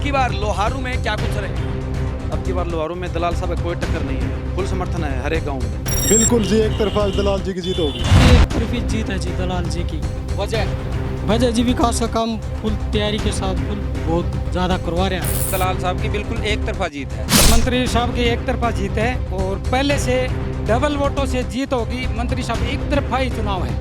की बार लोहारू में क्या कुछ रहे? अब की बार लोहारू में दलाल साहब का कोई टक्कर नहीं है, फुल समर्थन है हर एक गांव में। बिल्कुल जी, एक तरफा दलाल जी की जीत होगी। एक तरफी जीत है जी दलाल जी की। वजह जी विकास का काम फुल तैयारी के साथ फुल बहुत ज़्यादा करवा रहे हैं। दलाल साहब की बिल्कुल एक तरफा जीत है। मंत्री साहब की एक तरफा जीत है और पहले से डबल वोटों से जीत होगी। मंत्री साहब एक तरफा ही चुनाव है।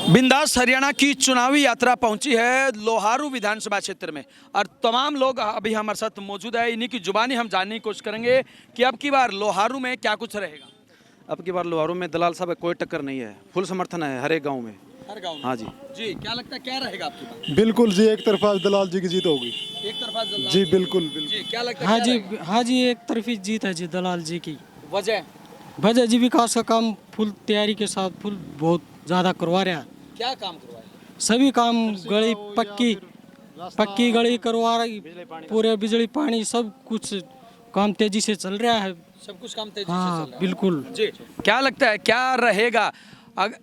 बिंदास हरियाणा की चुनावी यात्रा पहुंची है लोहारू विधानसभा क्षेत्र में और तमाम लोग अभी हमारे साथ मौजूद है। इन्हीं की जुबानी हम जानने की कोशिश करेंगे कि अब की बार लोहारू में क्या कुछ रहेगा। अब की बार लोहारू में दलाल साहब का कोई टक्कर नहीं है, फुल समर्थन है हर एक गांव में। हर गांव में? हाँ जी। जी क्या लगता है क्या रहेगा आपकी बात? बिल्कुल जी, एक तरफा दलाल जी की जीत होगी। एक तरफा दलाल जी बिल्कुल बिल्कुल। जी क्या लगता है? हाँ जी एक तरफी जीत है जी दलाल जी की। वजह जी विकास का काम फुल तैयारी के साथ फुल बहुत ज़्यादा करवा रहे हैं। क्या काम करवाए? सभी काम गली पक्की गली करवा रही, पूरे बिजली पानी सब कुछ काम तेजी से चल रहा है। सब कुछ काम तेजी से हाँ चल रहा है। बिल्कुल जी क्या लगता है क्या रहेगा?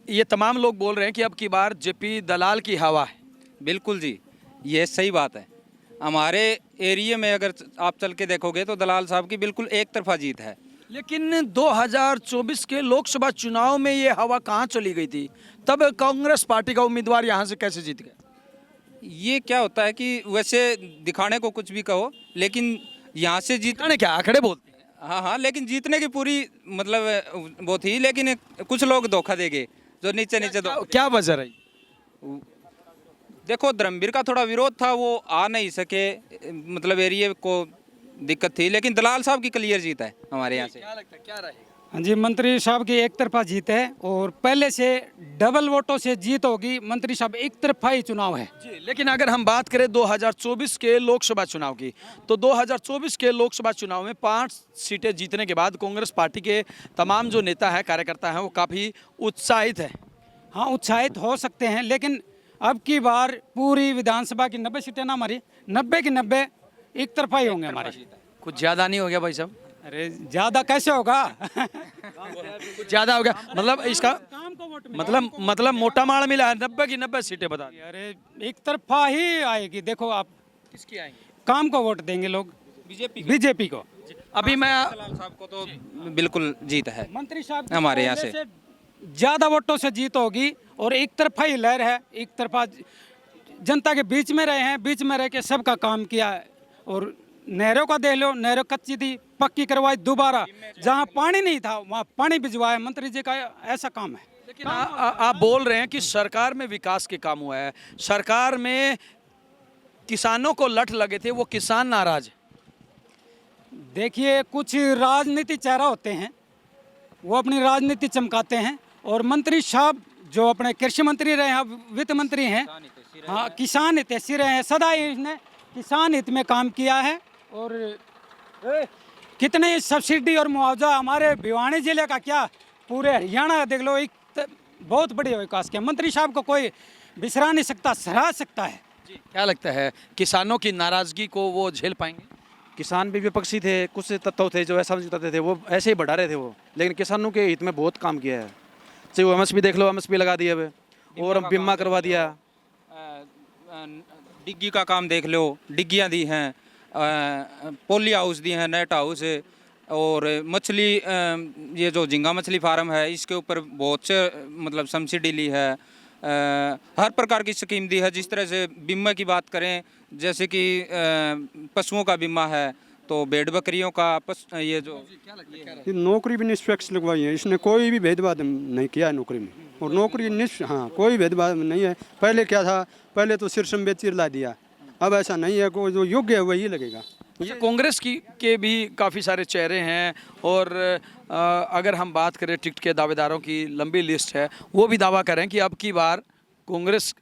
ये तमाम लोग बोल रहे हैं कि अब की बार जेपी दलाल की हवा है। बिल्कुल जी, ये सही बात है। हमारे एरिया में अगर आप चल के देखोगे तो दलाल साहब की बिल्कुल एक तरफा जीत है। लेकिन 2024 के लोकसभा चुनाव में ये हवा कहाँ चली गई थी? तब कांग्रेस पार्टी का उम्मीदवार यहाँ से कैसे जीत गया? ये क्या होता है कि वैसे दिखाने को कुछ भी कहो, लेकिन यहाँ से जीत क्या आंकड़े बोलते हैं? हाँ, लेकिन जीतने की पूरी मतलब वो थी, लेकिन कुछ लोग धोखा देंगे जो नीचे क्या वजह रही? देखो, धर्मवीर का थोड़ा विरोध था, वो आ नहीं सके, मतलब एरिया को दिक्कत थी, लेकिन दलाल साहब की क्लियर जीत है हमारे यहाँ से। क्या लगता है क्या रहेगा? हाँ जी मंत्री साहब की एक तरफा जीत है और पहले से डबल वोटों से जीत होगी। मंत्री साहब एक तरफा ही चुनाव है जी। लेकिन अगर हम बात करें 2024 के लोकसभा चुनाव की, तो 2024 के लोकसभा चुनाव में 5 सीटें जीतने के बाद कांग्रेस पार्टी के तमाम जो नेता है कार्यकर्ता हैं वो काफ़ी उत्साहित है। हाँ उत्साहित हो सकते हैं, लेकिन अब की बार पूरी विधानसभा की 90 सीटें ना हमारी 90 की 90 एक तरफा ही होंगे हमारे। कुछ ज़्यादा नहीं हो गया भाई साहब? अरे ज़्यादा कैसे होगा? कुछ ज़्यादा हो गया मतलब इसका मतलब मोटा माल मिला है। 90 की 90 सीटें बता दी। अरे एक तरफा ही आएगी। देखो आप किसकी आएंगी? काम को वोट देंगे लोग बीजेपी को। अभी मैं दलाल साहब को तो बिल्कुल जीत है मंत्री साहब हमारे यहाँ से। ज़्यादा वोटों से जीत होगी और एक तरफा ही लहर है। एक तरफा जनता के बीच में रहे हैं, बीच में रह के सबका काम किया है। और नहरों का देख लो, नहरों कच्ची थी, पक्की करवाई दोबारा। जहाँ पानी नहीं था वहाँ पानी भिजवाया। मंत्री जी का ऐसा काम है। लेकिन आप बोल रहे हैं कि सरकार में विकास के काम हुआ है, सरकार में किसानों को लठ लगे थे, वो किसान नाराज है। देखिए कुछ राजनीति चेहरा होते हैं, वो अपनी राजनीति चमकाते हैं। और मंत्री साहब जो अपने कृषि मंत्री रहे हैं, वित्त मंत्री हैं, हाँ किसान हितैषी रहे हैं, सदा इसने किसान हित में काम किया है। और कितने सब्सिडी और मुआवजा हमारे भिवानी जिले का क्या पूरे हरियाणा देख लो, एक बहुत बड़ी विकास किया। मंत्री साहब को कोई बिसरा नहीं सकता, सराह सकता है। जी क्या लगता है किसानों की नाराजगी को वो झेल पाएंगे? किसान भी विपक्षी थे, कुछ तत्व थे जो ऐसा समझते थे, वो ऐसे ही बढ़ा रहे थे वो, लेकिन किसानों के हित में बहुत काम किया है। चाहे वो एमएसपी देख लो, एमएसपी लगा दिया है और बीमा करवा दिया। डिग्गी का काम देख लो, डिग्गियाँ दी हैं, पोली हाउस दी हैं, नेट हाउस, और मछली ये जो झींगा मछली फार्म है इसके ऊपर बहुत से मतलब सब्सिडी ली है। हर प्रकार की स्कीम दी है। जिस तरह से बीमा की बात करें, जैसे कि पशुओं का बीमा है, तो भेड़ बकरियों का ये जो नौकरी भी निष्पक्ष लगवाई है इसने, कोई भी भेदभाव नहीं किया है नौकरी में। और नौकरी हाँ कोई भेदभाव नहीं है। पहले क्या था, पहले तो सिरसम बेचीर ला दिया, अब ऐसा नहीं है। कोई जो योग्य है वही लगेगा। ये कांग्रेस की के भी काफ़ी सारे चेहरे हैं और अगर हम बात करें टिकट के दावेदारों की लंबी लिस्ट है, वो भी दावा करें कि अब की बार कांग्रेस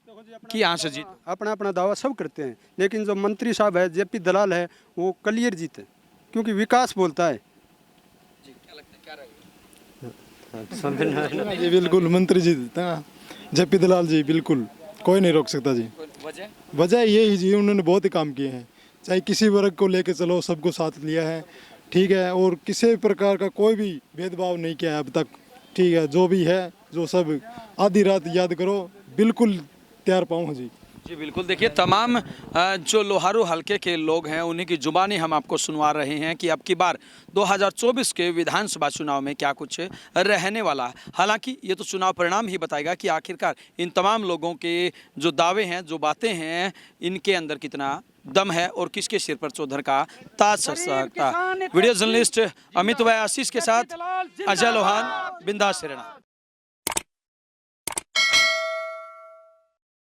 की यहाँ से जीत। अपना अपना दावा सब करते हैं, लेकिन जो मंत्री साहब है जेपी दलाल है वो क्लियर जीत है, क्योंकि विकास बोलता है। जी क्या लगता है क्या रहेगा? जी बिल्कुल मंत्री जी जेपी दलाल जी, बिल्कुल कोई नहीं रोक सकता जी। वजह यही जी, उन्होंने बहुत ही काम किए हैं। चाहे किसी वर्ग को लेके चलो, सबको साथ लिया है, ठीक है। और किसी प्रकार का कोई भी भेदभाव नहीं किया है अब तक, ठीक है। जो भी है, जो सब आधी रात याद करो, बिल्कुल तैयार पाऊँ जी। जी बिल्कुल, देखिए तमाम जो लोहारू हलके के लोग हैं उन्हीं की जुबानी हम आपको सुनवा रहे हैं कि अब की बार 2024 के विधानसभा चुनाव में क्या कुछ रहने वाला है। हालांकि ये तो चुनाव परिणाम ही बताएगा कि आखिरकार इन तमाम लोगों के जो दावे हैं, जो बातें हैं, इनके अंदर कितना दम है और किसके सिर पर चौधर का ताज सर सकता। वीडियो जर्नलिस्ट अमित व आशीष के साथ अजय लोहान, बिंदास हरियाणा।